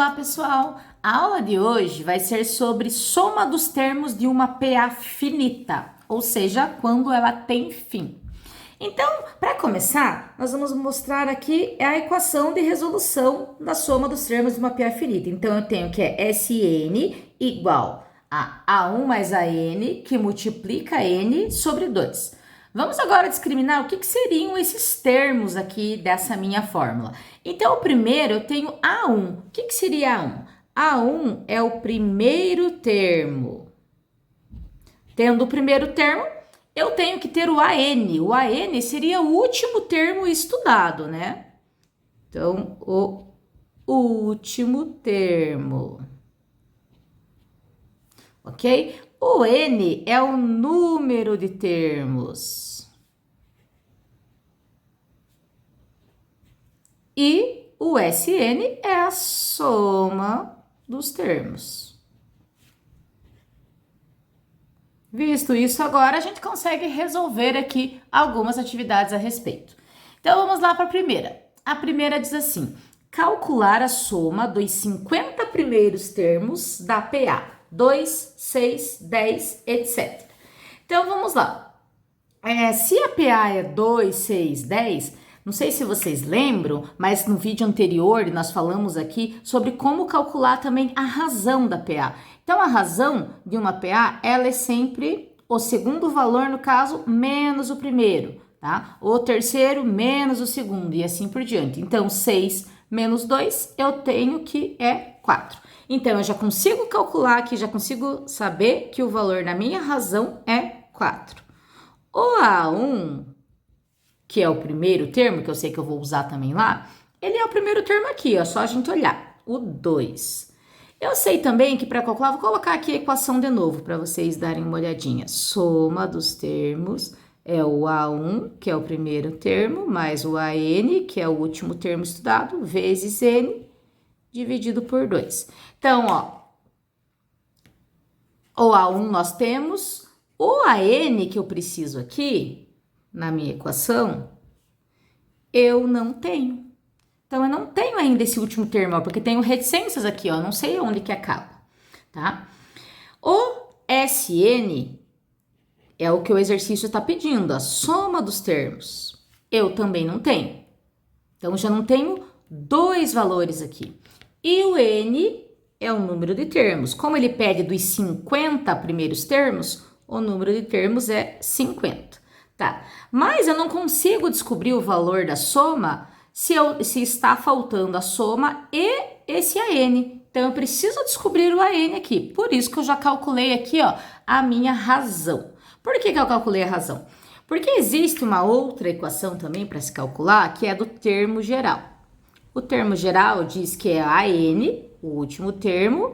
Olá, pessoal! A aula de hoje vai ser sobre soma dos termos de uma PA finita, ou seja, quando ela tem fim. Então, para começar, nós vamos mostrar aqui a equação de resolução da soma dos termos de uma PA finita. Então, eu tenho que é Sn igual a A1 mais AN, que multiplica N sobre 2. Vamos agora discriminar o que seriam esses termos aqui dessa minha fórmula. Então, o primeiro eu tenho A1. O que seria A1? A1 é o primeiro termo. Tendo o primeiro termo, eu tenho que ter o AN. O AN seria o último termo estudado, né? Então, o último termo. Ok? O N é o número de termos. E o Sn é a soma dos termos. Visto isso, agora a gente consegue resolver aqui algumas atividades a respeito. Então, vamos lá para a primeira. A primeira diz assim: calcular a soma dos 50 primeiros termos da PA. 2, 6, 10, etc. Então, vamos lá. Se a PA é 2, 6, 10, não sei se vocês lembram, mas no vídeo anterior nós falamos aqui sobre como calcular também a razão da PA. Então, a razão de uma PA, ela é sempre o segundo valor, no caso, menos o primeiro, tá? O terceiro menos o segundo e assim por diante. Então, 6 menos 2, eu tenho que é 4. Então, eu já consigo calcular aqui, já consigo saber que o valor da minha razão é 4. O A1, que é o primeiro termo, que eu sei que eu vou usar também lá, ele é o primeiro termo aqui, ó, só a gente olhar, o 2. Eu sei também que para calcular, vou colocar aqui a equação de novo para vocês darem uma olhadinha. Soma dos termos é o A1, que é o primeiro termo, mais o AN, que é o último termo estudado, vezes N, dividido por 2. Então, ó, o A1 nós temos, o AN que eu preciso aqui, na minha equação, eu não tenho. Então, eu não tenho ainda esse último termo, ó, porque tenho reticências aqui, ó, não sei onde que acaba, tá? O Sn é o que o exercício está pedindo, a soma dos termos. Eu também não tenho. Então, já não tenho dois valores aqui. E o N é o número de termos. Como ele pede dos 50 primeiros termos, o número de termos é 50. Tá? Mas eu não consigo descobrir o valor da soma se está faltando a soma e esse AN. Então, eu preciso descobrir o AN aqui. Por isso que eu já calculei aqui, ó, a minha razão. Por que eu calculei a razão? Porque existe uma outra equação também para se calcular, que é do termo geral. O termo geral diz que é AN, o último termo,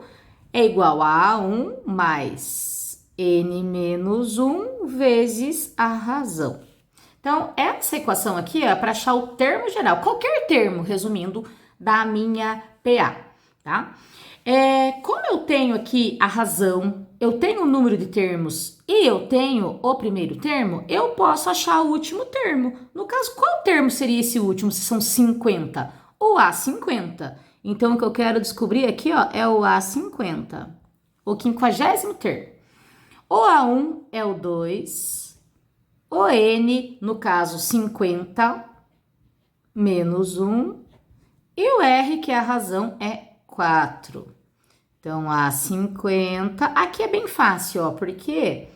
é igual a A1 mais N menos 1 vezes a razão. Então, essa equação aqui é para achar o termo geral, qualquer termo, resumindo, da minha PA, tá? Como eu tenho aqui a razão, eu tenho o número de termos e eu tenho o primeiro termo, eu posso achar o último termo. No caso, qual termo seria esse último, se são 50? O A50. Então, o que eu quero descobrir aqui, ó, é o A50, o 50º termo. O A1 é o 2, o N, no caso, 50, menos 1, e o R, que é a razão, é 4. Então, A50, aqui é bem fácil, ó, porque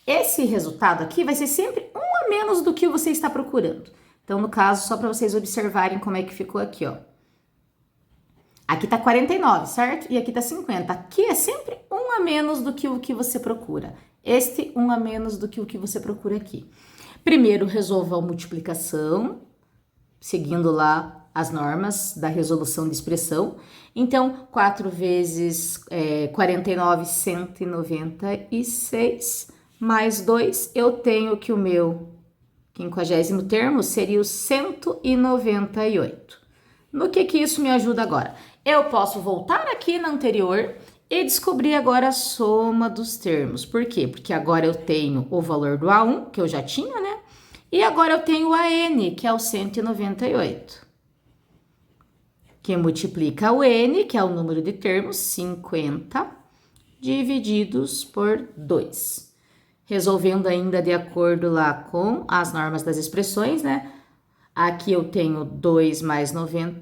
esse resultado aqui vai ser sempre um a menos do que você está procurando. Então, no caso, só para vocês observarem como é que ficou aqui, ó. Aqui tá 49, certo? E aqui tá 50. Aqui é sempre um a menos do que o que você procura. Este um a menos do que o que você procura aqui. Primeiro, resolva a multiplicação, seguindo lá as normas da resolução de expressão. Então, 4 vezes 49, 196, mais 2, eu tenho que o meu 50º termo seria o 198. No que isso me ajuda agora? Eu posso voltar aqui na anterior e descobrir agora a soma dos termos. Por quê? Porque agora eu tenho o valor do A1, que eu já tinha, né? E agora eu tenho o AN, que é o 198. que multiplica o N, que é o número de termos, 50, divididos por 2. Resolvendo ainda de acordo lá com as normas das expressões, né? Aqui eu tenho 2 mais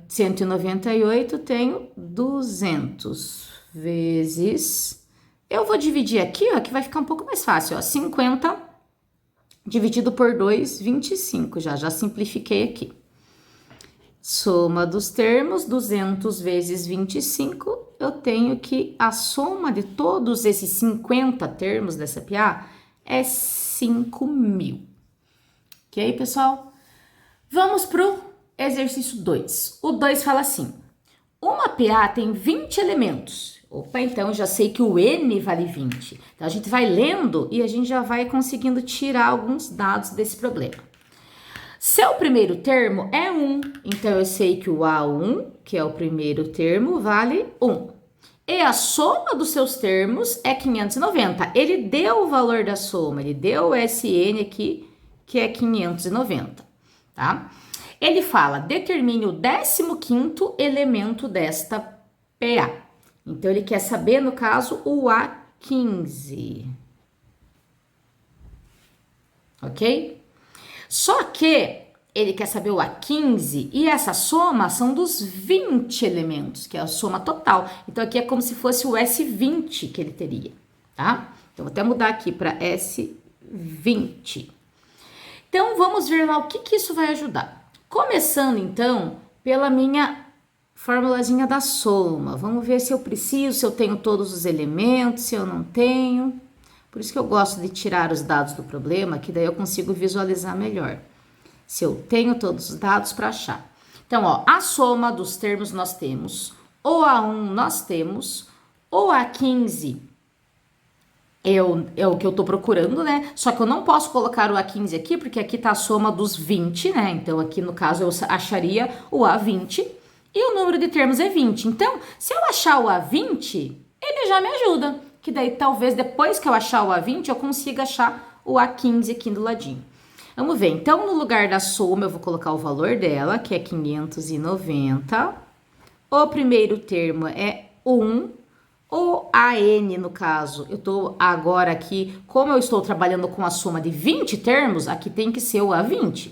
198, tenho 200 vezes... Eu vou dividir aqui, ó, que vai ficar um pouco mais fácil, ó. 50 dividido por 2, 25. Já simplifiquei aqui. Soma dos termos, 200 vezes 25, eu tenho que a soma de todos esses 50 termos dessa PA é 5.000. Ok, pessoal? Vamos pro exercício 2. O 2 fala assim: uma PA tem 20 elementos. Opa, então já sei que o N vale 20. Então a gente vai lendo e a gente já vai conseguindo tirar alguns dados desse problema. Seu primeiro termo é 1, então eu sei que o A1, que é o primeiro termo, vale 1. E a soma dos seus termos é 590. Ele deu o valor da soma, ele deu o SN aqui, que é 590, tá? Ele fala, determine o 15º elemento desta PA. Então, ele quer saber, no caso, o A15. Ok? Só que ele quer saber o A15 e essa soma são dos 20 elementos, que é a soma total. Então, aqui é como se fosse o S20 que ele teria, tá? Então, vou até mudar aqui para S20. Então, vamos ver lá o que isso vai ajudar. Começando, então, pela minha formulazinha da soma. Vamos ver se eu preciso, se eu tenho todos os elementos, se eu não tenho. Por isso que eu gosto de tirar os dados do problema, que daí eu consigo visualizar melhor. Se eu tenho todos os dados para achar. Então, ó, a soma dos termos nós temos, o A1 nós temos, o A15 é o que eu tô procurando, né? Só que eu não posso colocar o A15 aqui, porque aqui tá a soma dos 20, né? Então, aqui no caso, eu acharia o A20 e o número de termos é 20. Então, se eu achar o A20, ele já me ajuda. Que daí, talvez, depois que eu achar o A20, eu consiga achar o A15 aqui do ladinho. Vamos ver. Então, no lugar da soma, eu vou colocar o valor dela, que é 590. O primeiro termo é 1. O AN, no caso, eu tô agora aqui, como eu estou trabalhando com a soma de 20 termos, aqui tem que ser o A20,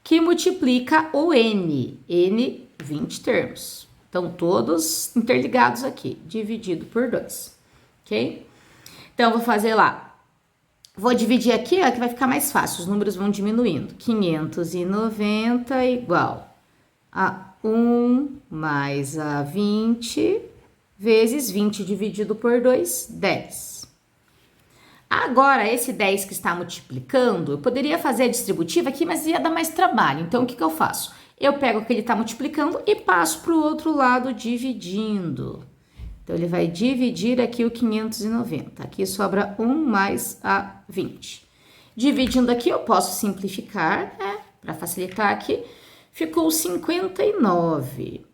que multiplica o N. N, 20 termos. Então, todos interligados aqui, dividido por 2. Ok? Então, vou fazer lá. Vou dividir aqui, ó, que vai ficar mais fácil. Os números vão diminuindo. 590 igual a 1 mais a 20 vezes 20 dividido por 2, 10. Agora, esse 10 que está multiplicando, eu poderia fazer a distributiva aqui, mas ia dar mais trabalho. Então, o que eu faço? Eu pego o que ele está multiplicando e passo para o outro lado dividindo. Então, ele vai dividir aqui o 590. Aqui sobra 1 mais a 20. Dividindo aqui, eu posso simplificar, né? Para facilitar aqui, ficou 59.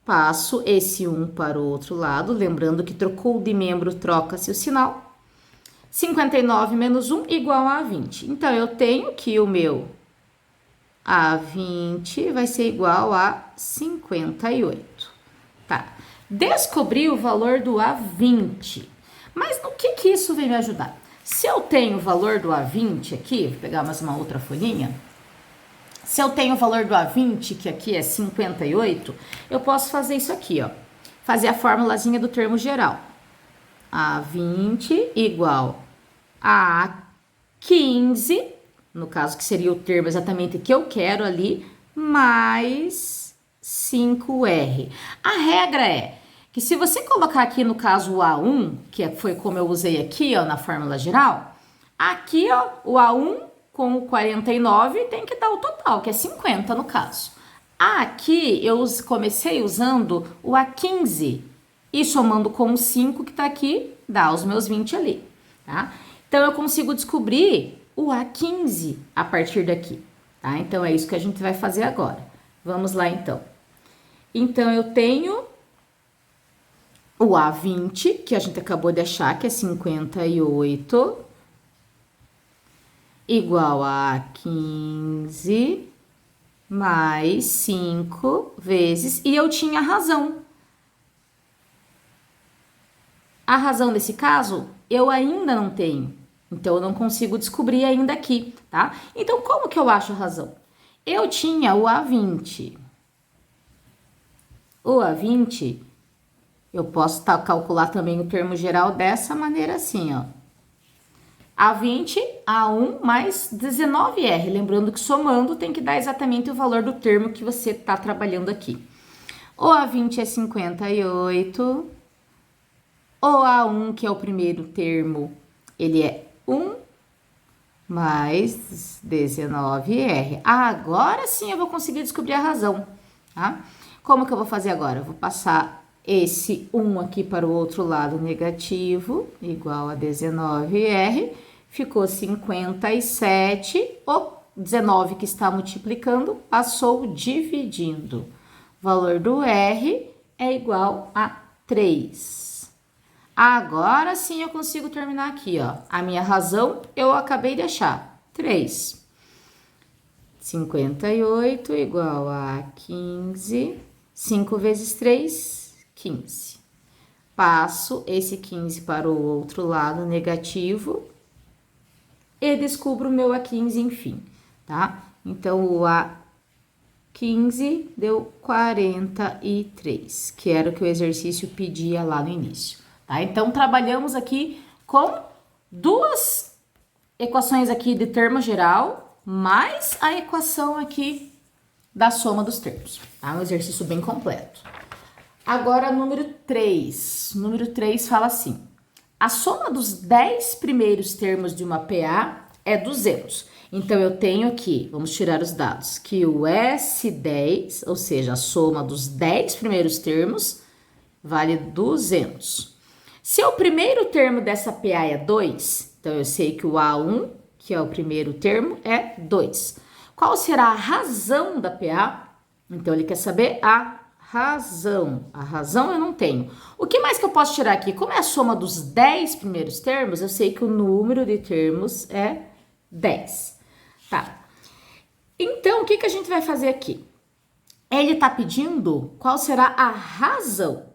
Passo esse 1 para o outro lado, lembrando que trocou de membro, troca-se o sinal. 59 menos 1 igual a 20. Então, eu tenho que o meu A20 vai ser igual a 58. Tá. Descobri o valor do A20. Mas no que isso vem me ajudar? Se eu tenho o valor do A20 aqui, vou pegar mais uma outra folhinha. Se eu tenho o valor do A20, que aqui é 58, eu posso fazer isso aqui, ó. Fazer a formulazinha do termo geral. A20 igual a A15, no caso que seria o termo exatamente que eu quero ali, mais 5R. A regra é que se você colocar aqui no caso o A1, que foi como eu usei aqui, ó, na fórmula geral, aqui, ó, o A1 com o 49 tem que dar o total, que é 50 no caso. Aqui eu comecei usando o A15 e somando com o 5 que tá aqui, dá os meus 20 ali, tá? Então eu consigo descobrir o A15 a partir daqui, tá? Então é isso que a gente vai fazer agora. Vamos lá então. Então eu tenho o A20, que a gente acabou de achar, que é 58, igual a 15 mais 5 vezes, e eu tinha razão. A razão nesse caso, eu ainda não tenho. Então, eu não consigo descobrir ainda aqui, tá? Então, como que eu acho a razão? Eu tinha o A20. O A20, eu posso calcular também o termo geral dessa maneira assim, ó. A20, A1 mais 19R. Lembrando que somando tem que dar exatamente o valor do termo que você está trabalhando aqui. O A20 é 58. O A1, que é o primeiro termo, ele é 1 mais 19R. Agora sim eu vou conseguir descobrir a razão, tá? Como que eu vou fazer agora? Eu vou passar esse 1 aqui para o outro lado negativo, igual a 19R. Ficou 57. O 19 que está multiplicando passou dividindo. O valor do R é igual a 3. Agora sim eu consigo terminar aqui, ó. A minha razão eu acabei de achar. 3. 58 igual a 15. 5 vezes 3, 15. Passo esse 15 para o outro lado negativo e descubro o meu A15, enfim, tá? Então, o A15 deu 43, que era o que o exercício pedia lá no início. Tá? Então, trabalhamos aqui com duas equações aqui de termo geral, mais a equação aqui da soma dos termos. Tá? Um exercício bem completo. Agora, número 3. Número 3 fala assim: a soma dos 10 primeiros termos de uma PA é 200. Então, eu tenho aqui, vamos tirar os dados, que o S10, ou seja, a soma dos 10 primeiros termos, vale 200. Se o primeiro termo dessa PA é 2, então eu sei que o A1, que é o primeiro termo, é 2. Qual será a razão da PA? Então, ele quer saber a razão. A razão eu não tenho. O que mais que eu posso tirar aqui? Como é a soma dos 10 primeiros termos, eu sei que o número de termos é 10. Tá. Então, o que a gente vai fazer aqui? Ele está pedindo qual será a razão.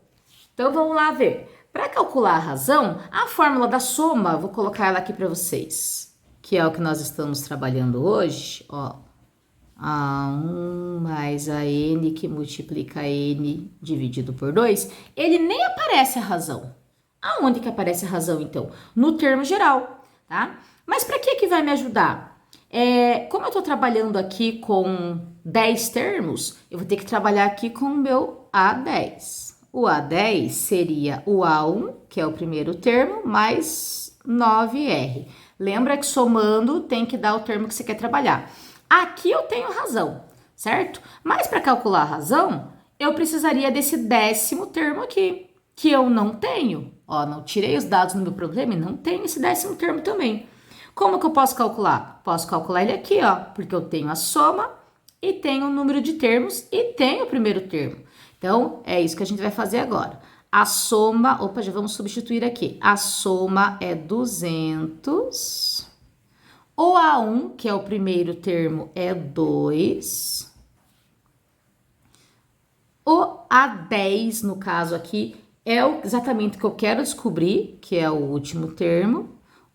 Então, vamos lá ver. Para calcular a razão, a fórmula da soma, vou colocar ela aqui para vocês, que é o que nós estamos trabalhando hoje, ó. A1 mais a N que multiplica N dividido por 2, ele nem aparece a razão. Aonde que aparece a razão, então? No termo geral, tá? Mas para que vai me ajudar? Como eu estou trabalhando aqui com 10 termos, eu vou ter que trabalhar aqui com o meu A10. O A10 seria o A1, que é o primeiro termo, mais 9R. Lembra que somando tem que dar o termo que você quer trabalhar. Aqui eu tenho razão, certo? Mas para calcular a razão, eu precisaria desse 10º termo aqui, que eu não tenho. Ó, não tirei os dados no meu problema e não tenho esse 10º termo também. Como que eu posso calcular? Posso calcular ele aqui, ó, porque eu tenho a soma e tenho o número de termos e tenho o primeiro termo. Então, é isso que a gente vai fazer agora. A soma, opa, já vamos substituir aqui. A soma é 200. O A1, que é o primeiro termo, é 2. O A10, no caso aqui, é exatamente o que eu quero descobrir, que é o último termo.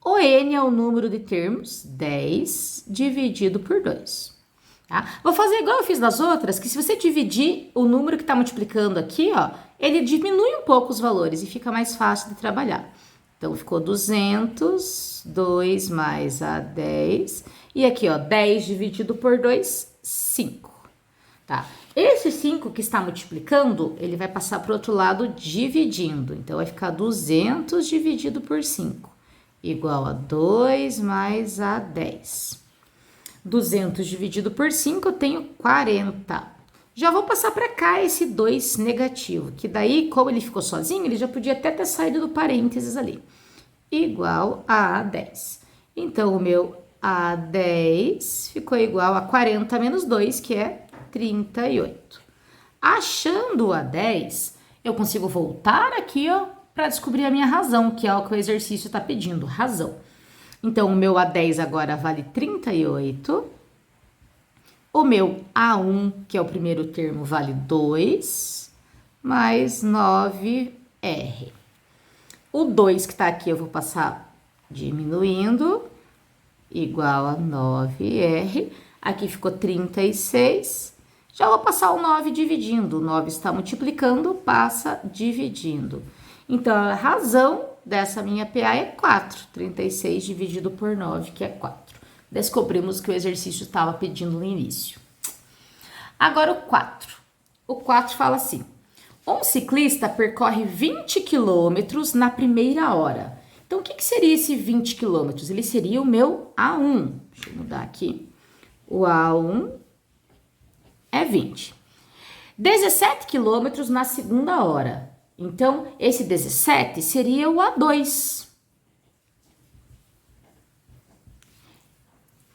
O N é o número de termos, 10, dividido por 2. Tá? Vou fazer igual eu fiz nas outras, que se você dividir o número que está multiplicando aqui, ó, ele diminui um pouco os valores e fica mais fácil de trabalhar. Então, ficou 200, 2 mais a 10, e aqui, ó, 10 dividido por 2, 5. Tá? Esse 5 que está multiplicando, ele vai passar para o outro lado dividindo. Então, vai ficar 200 dividido por 5, igual a 2 mais a 10. 200 dividido por 5, eu tenho 40. Já vou passar para cá esse 2 negativo, que daí, como ele ficou sozinho, ele já podia até ter saído do parênteses ali. Igual a 10. Então, o meu A10 ficou igual a 40 menos 2, que é 38. Achando o A10, eu consigo voltar aqui, ó, para descobrir a minha razão, que é o que o exercício está pedindo, razão. Então, o meu A10 agora vale 38. O meu A1, que é o primeiro termo, vale 2, mais 9R. O 2 que tá aqui eu vou passar diminuindo, igual a 9R. Aqui ficou 36. Já vou passar o 9 dividindo. O 9 está multiplicando, passa dividindo. Então, a razão dessa minha PA é 4. 36 dividido por 9, que é 4. Descobrimos que o exercício estava pedindo no início. Agora o 4. O 4 fala assim: um ciclista percorre 20 quilômetros na primeira hora. Então, o que seria esse 20 quilômetros? Ele seria o meu A1. Deixa eu mudar aqui. O A1 é 20. 17 quilômetros na segunda hora. Então, esse 17 seria o A2.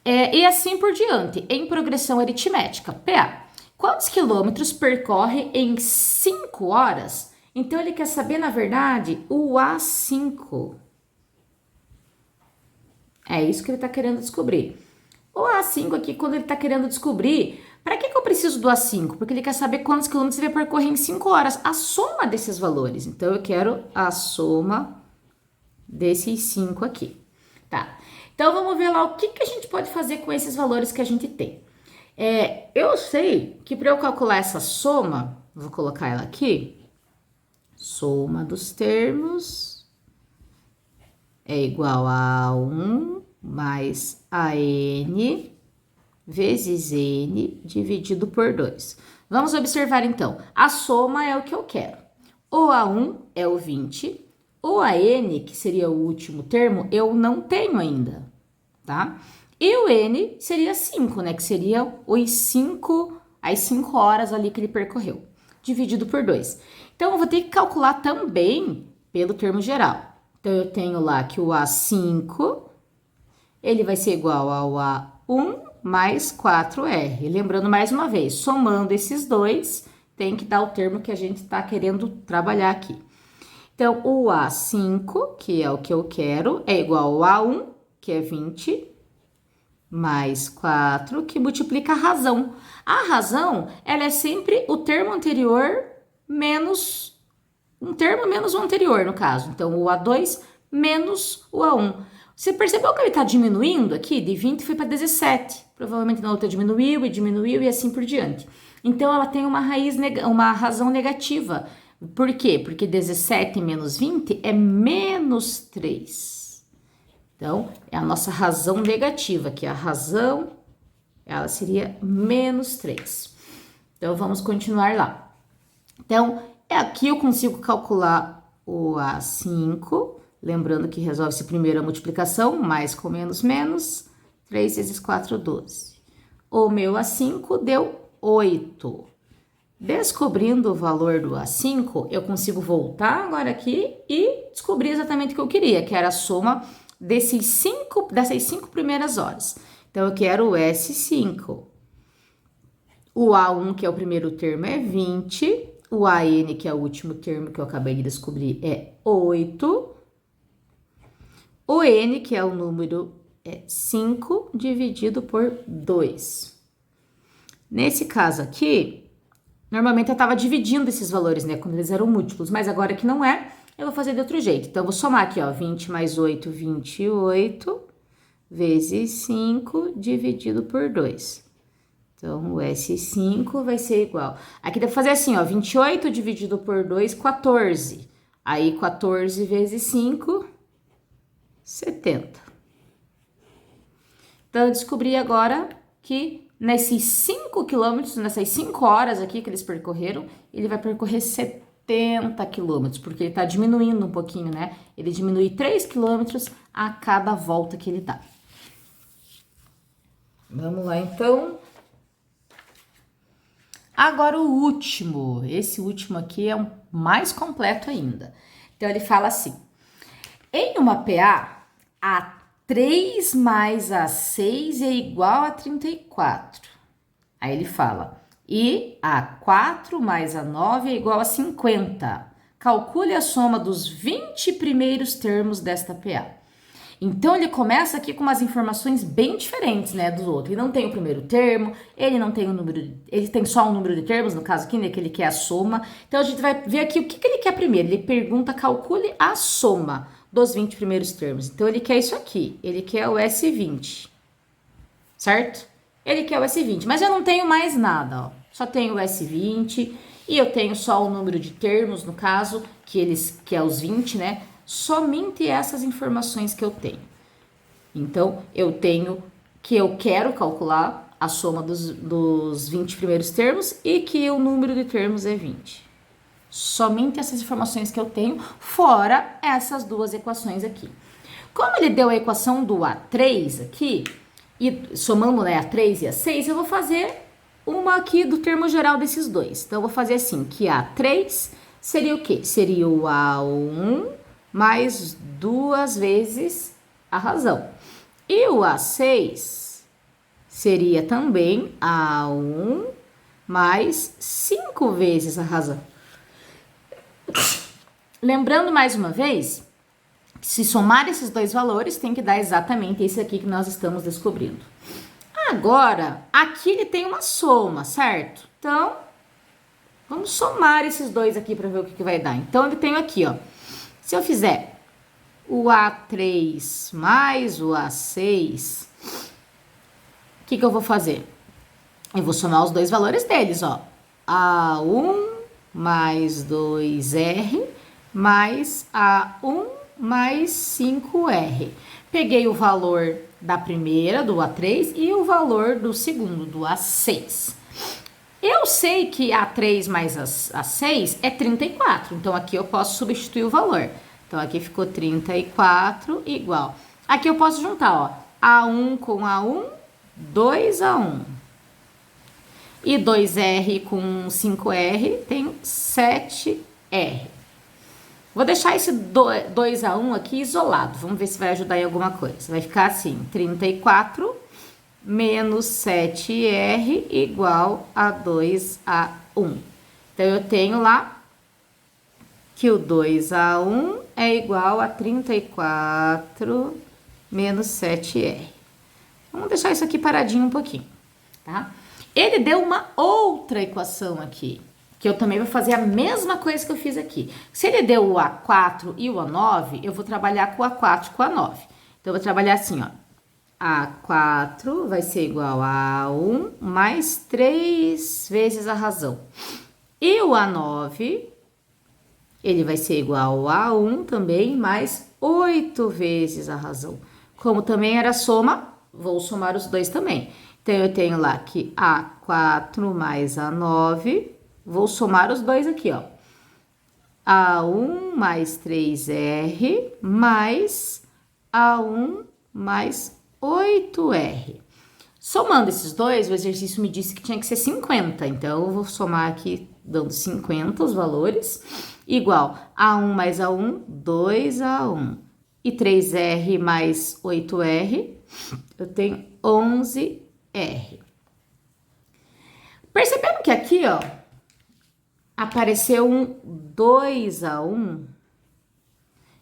E assim por diante, em progressão aritmética. PA. Quantos quilômetros percorre em 5 horas? Então, ele quer saber, na verdade, o A5. É isso que ele está querendo descobrir. O A5 aqui, quando ele está querendo descobrir, para que eu preciso do A5? Porque ele quer saber quantos quilômetros ele vai percorrer em 5 horas, a soma desses valores. Então, eu quero a soma desses 5 aqui, tá? Então, vamos ver lá o que a gente pode fazer com esses valores que a gente tem. Eu sei que para eu calcular essa soma, vou colocar ela aqui, soma dos termos é igual a 1 mais AN vezes N dividido por 2. Vamos observar então, a soma é o que eu quero. O A1 é o 20, o AN, que seria o último termo, eu não tenho ainda, tá? E o N seria 5, né? Que seria as 5 horas ali que ele percorreu, dividido por 2. Então, eu vou ter que calcular também pelo termo geral. Então, eu tenho lá que o A5, ele vai ser igual ao A1 mais 4R. Lembrando mais uma vez, somando esses dois, tem que dar o termo que a gente está querendo trabalhar aqui. Então, o A5, que é o que eu quero, é igual ao A1, que é 20, mais 4, que multiplica a razão. A razão, ela é sempre o termo anterior menos um termo menos o anterior, no caso. Então, o A2 menos o A1. Você percebeu que ele está diminuindo aqui? De 20 foi para 17. Provavelmente na outra diminuiu e assim por diante. Então, ela tem uma razão negativa. Por quê? Porque 17 menos 20 é menos 3. Então, é a nossa razão negativa, que a razão, ela seria menos 3. Então, vamos continuar lá. Então, aqui eu consigo calcular o A5, lembrando que resolve-se primeiro a multiplicação, mais com menos, menos, 3 vezes 4, 12. O meu A5 deu 8. Descobrindo o valor do A5, eu consigo voltar agora aqui e descobrir exatamente o que eu queria, que era a soma dessas 5 primeiras horas. Então, eu quero o S5. O A1, que é o primeiro termo, é 20. O AN, que é o último termo que eu acabei de descobrir, é 8. O N, que é o número, é 5 dividido por 2. Nesse caso aqui, normalmente eu estava dividindo esses valores, né, quando eles eram múltiplos, mas agora que não é, eu vou fazer de outro jeito. Então, eu vou somar aqui, ó, 20 mais 8, 28, vezes 5 dividido por 2. Então, o S5 vai ser igual. Aqui dá pra fazer assim, ó, 28 dividido por 2, 14. Aí, 14 vezes 5, 70. Então, eu descobri agora que nesses 5 quilômetros, nessas 5 horas aqui que eles percorreram, ele vai percorrer 70 quilômetros, porque ele tá diminuindo um pouquinho, né? Ele diminui 3 quilômetros a cada volta que ele dá. Vamos lá, então. Agora o último, esse último aqui é o mais completo ainda. Então, ele fala assim, em uma PA, A3 mais A6 é igual a 34. Aí ele fala, e A4 mais A9 é igual a 50. Calcule a soma dos 20 primeiros termos desta PA. Então, ele começa aqui com umas informações bem diferentes, né, do outro. Ele não tem o primeiro termo, ele não tem o número, ele tem só um número de termos, no caso aqui, né, que ele quer a soma. Então, a gente vai ver aqui o que ele quer primeiro. Ele pergunta, calcule a soma dos 20 primeiros termos. Então, ele quer isso aqui, ele quer o S20, certo? Ele quer o S20, mas eu não tenho mais nada, ó. Só tenho o S20 e eu tenho só o número de termos, no caso, que é os 20, né? Somente essas informações que eu tenho. Então, eu tenho que eu quero calcular a soma dos 20 primeiros termos e que o número de termos é 20. Somente essas informações que eu tenho, fora essas duas equações aqui. Como ele deu a equação do A3 aqui, e somando, né, A3 e A6, eu vou fazer uma aqui do termo geral desses dois. Então, eu vou fazer assim, que A3 seria o quê? Seria o A1 mais 2 vezes a razão. E o A6 seria também A1 mais 5 vezes a razão. Lembrando mais uma vez, se somar esses dois valores, tem que dar exatamente esse aqui que nós estamos descobrindo. Agora, aqui ele tem uma soma, certo? Então, vamos somar esses dois aqui para ver o que vai dar. Então, ele tem aqui, ó. Se eu fizer o A3 mais o A6, o que eu vou fazer? Eu vou somar os dois valores deles, ó. A1 mais 2R mais A1 mais 5R. Peguei o valor da primeira, do A3, e o valor do segundo, do A6. Eu sei que A3 mais A6 é 34, então aqui eu posso substituir o valor. Então, aqui ficou 34 igual. Aqui eu posso juntar, ó, A1 com A1, 2A1. E 2R com 5R tem 7R. Vou deixar esse 2A1 aqui isolado. Vamos ver se vai ajudar em alguma coisa. Vai ficar assim, 34 menos 7R igual a 2A1. Então, eu tenho lá que o 2A1 é igual a 34 menos 7R. Vamos deixar isso aqui paradinho um pouquinho, tá? Ele deu uma outra equação aqui, que eu também vou fazer a mesma coisa que eu fiz aqui. Se ele deu o A4 e o A9, eu vou trabalhar com o A4 e com o A9. Então, eu vou trabalhar assim, ó. A4 vai ser igual a A1 mais 3 vezes a razão. E o A9, ele vai ser igual a A1 também mais 8 vezes a razão. Como também era soma, vou somar os dois também. Então, eu tenho lá que A4 mais A9, vou somar os dois aqui, ó. A1 mais 3R mais A1 mais 8R. Somando esses dois, o exercício me disse que tinha que ser 50. Então, eu vou somar aqui, dando 50 os valores. Igual A1 mais A1, 2A1. E 3R mais 8R, eu tenho 11R. Percebendo que aqui, ó, apareceu um 2A1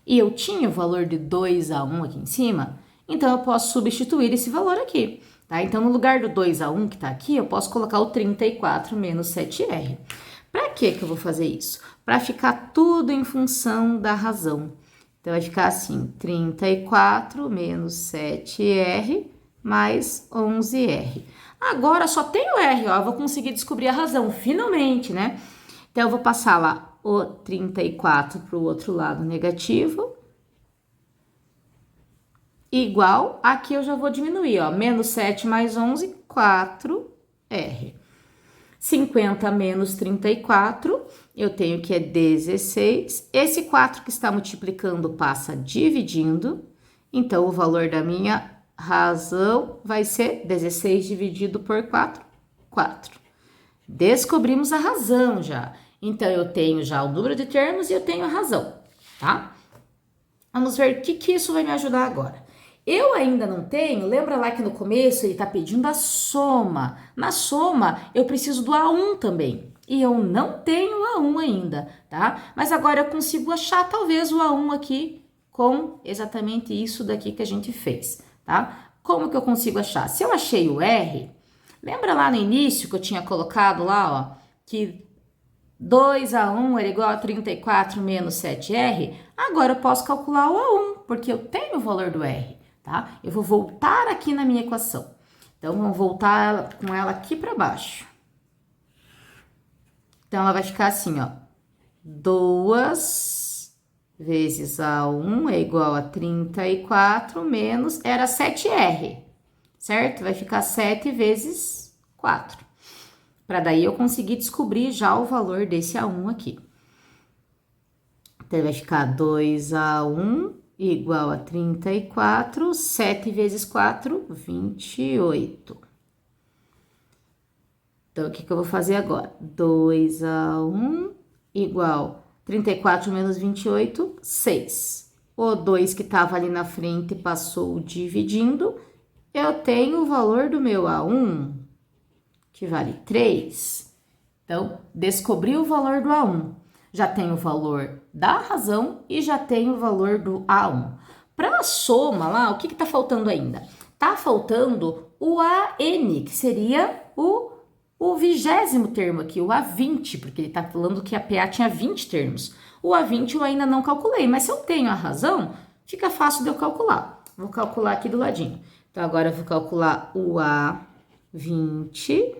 e eu tinha o valor de 2A1 aqui em cima, então eu posso substituir esse valor aqui, tá? Então, no lugar do 2A1 que tá aqui, eu posso colocar o 34 menos 7R. Pra que eu vou fazer isso? Para ficar tudo em função da razão. Então, vai ficar assim, 34 menos 7R mais 11R. Agora, só tem o R, ó, eu vou conseguir descobrir a razão, finalmente, né? Então, eu vou passar lá o 34 para o outro lado negativo. Igual, aqui eu já vou diminuir, ó, menos 7 mais 11, 4R. 50 menos 34, eu tenho que é 16. Esse 4 que está multiplicando passa dividindo. Então, o valor da minha razão vai ser 16 dividido por 4, 4. Descobrimos a razão já. Então, eu tenho já o número de termos e eu tenho a razão, tá? Vamos ver o que isso vai me ajudar agora. Eu ainda não tenho, lembra lá que no começo ele está pedindo a soma. Na soma, eu preciso do A1 também. E eu não tenho o A1 ainda, tá? Mas agora eu consigo achar talvez o A1 aqui com exatamente isso daqui que a gente fez, tá? Como que eu consigo achar? Se eu achei o R, lembra lá no início que eu tinha colocado lá, ó, que 2A1 era igual a 34 menos 7R? Agora eu posso calcular o A1, porque eu tenho o valor do R, tá? Eu vou voltar aqui na minha equação. Então, vamos voltar com ela aqui para baixo. Então, ela vai ficar assim, ó. 2 vezes A1 é igual a 34 menos, era 7R, certo? Vai ficar 7 vezes 4. Para daí eu conseguir descobrir já o valor desse A1 aqui. Então, vai ficar 2A1 igual a 34, 7 vezes 4, 28. Então, o que eu vou fazer agora? 2A1 igual 34 menos 28, 6. O 2 que estava ali na frente passou dividindo. Eu tenho o valor do meu A1, que vale 3. Então, descobri o valor do A1. Já tenho o valor da razão e já tenho o valor do A1. Para a soma lá, o que está faltando ainda? Tá faltando o AN, que seria o 20º termo aqui, o A20, porque ele está falando que a PA tinha 20 termos. O A20 eu ainda não calculei, mas se eu tenho a razão, fica fácil de eu calcular. Vou calcular aqui do ladinho. Então, agora eu vou calcular o A20,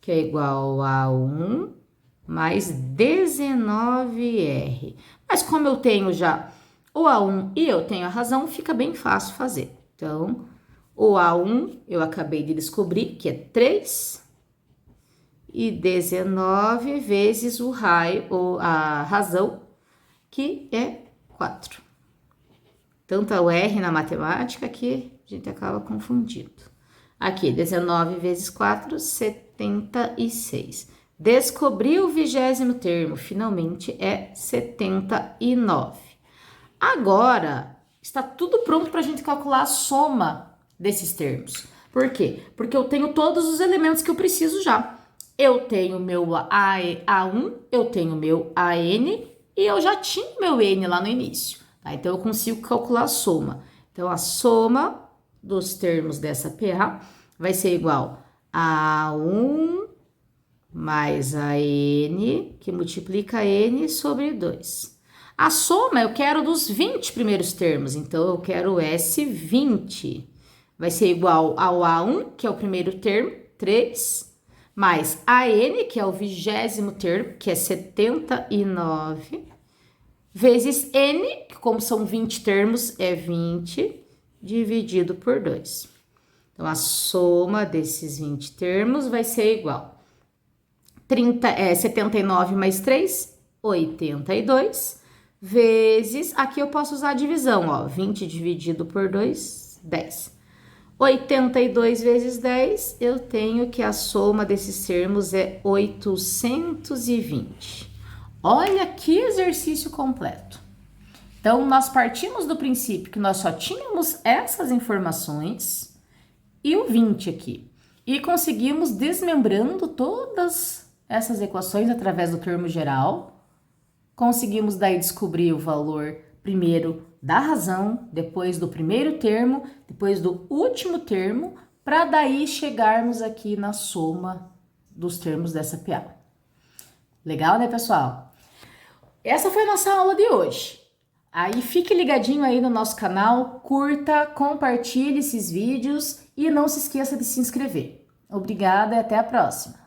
que é igual a 1 mais 19R. Mas como eu tenho já o A1 e eu tenho a razão, fica bem fácil fazer. Então, o A1 eu acabei de descobrir que é 3 e 19 vezes a razão, que é 4. Tanto o R na matemática que a gente acaba confundindo. Aqui, 19 vezes 4, 76. Descobri o 20º termo, finalmente é 79. Agora, está tudo pronto para a gente calcular a soma desses termos. Por quê? Porque eu tenho todos os elementos que eu preciso já. Eu tenho meu A1, eu tenho meu AN e eu já tinha meu N lá no início. Tá? Então, eu consigo calcular a soma. Então, a soma dos termos dessa PA vai ser igual a 1 mais a N, que multiplica N sobre 2. A soma eu quero dos 20 primeiros termos, então eu quero S20. Vai ser igual ao A1, que é o primeiro termo, 3, mais a N, que é o 20º termo, que é 79, vezes N, que como são 20 termos, é 20, dividido por 2. Então, a soma desses 20 termos vai ser igual 79 mais 3, 82, vezes, aqui eu posso usar a divisão, ó, 20 dividido por 2, 10. 82 vezes 10, eu tenho que a soma desses termos é 820. Olha que exercício completo. Então, nós partimos do princípio que nós só tínhamos essas informações e o 20 aqui. E conseguimos desmembrando todas essas equações através do termo geral. Conseguimos daí descobrir o valor primeiro da razão, depois do primeiro termo, depois do último termo, para daí chegarmos aqui na soma dos termos dessa PA. Legal, né, pessoal? Essa foi a nossa aula de hoje. Aí fique ligadinho aí no nosso canal, curta, compartilhe esses vídeos e não se esqueça de se inscrever. Obrigada e até a próxima!